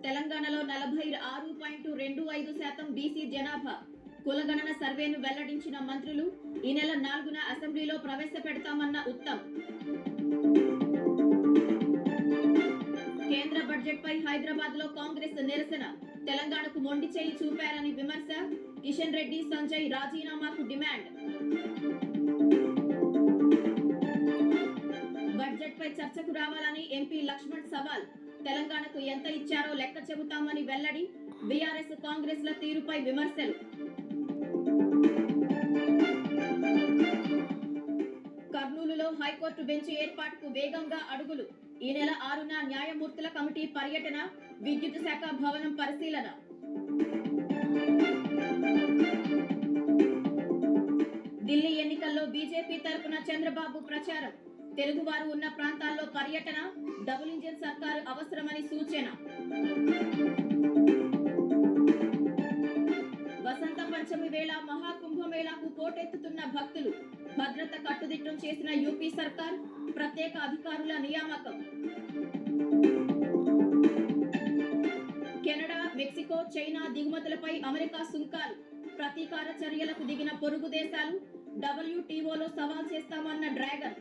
తెలంగాణలో 46.25% బీసీ జనాభా. కులగణన సర్వేను వెల్లడించిన మంత్రులు. ఈ నెల 4న అసెంబ్లీలో ప్రవేశపెడతామన్న ఉత్తమ్. కేంద్ర బడ్జెట్పై హైదరాబాద్లో కాంగ్రెస్ నిరసన. తెలంగాణకు మొండి చేయి చూపారని విమర్శ. కిషన్ రెడ్డి, సంజయ్ రాజీనామాకు డిమాండ్. బడ్జెట్పై చర్చకు రావాలని ఎంపీ లక్ష్మణ్ సవాల్. తెలంగాణకు ఎంత ఇచ్చారో లెక్క చెబుతామని వెల్లడి. బీఆర్ఎస్, కాంగ్రెస్ల తీరుపై విమర్శలు. కర్నూలులో హైకోర్టు బెంచ్ ఏర్పాటుకు వేగంగా అడుగులు. ఈ నెల 6న న్యాయమూర్తుల కమిటీ పర్యటన. విద్యుత్ శాఖ భవనం పరిశీలన. ఢిల్లీ ఎన్నికల్లో బీజేపీ తరపున చంద్రబాబు ప్రచారం. తెలుగువారు ఉన్న ప్రాంతాల్లో పర్యటన. డబుల్ ఇంజిన్ సర్కారు అవసరమని సూచన. వసంత పంచమి వేళ మహాకుంభమేళాకు పోటెత్తుతున్న భక్తులు. భద్రత కట్టుదిట్టం చేసిన యూపీ సర్కార్. ప్రత్యేక అధికారుల నియామకం. కెనడా, మెక్సికో, చైనా దిగుమతులపై అమెరికా సుంకాలు. ప్రతీకార చర్యలకు దిగిన పొరుగు దేశాలు. WTOలో సవాల్ చేస్తామన్న డ్రాగన్.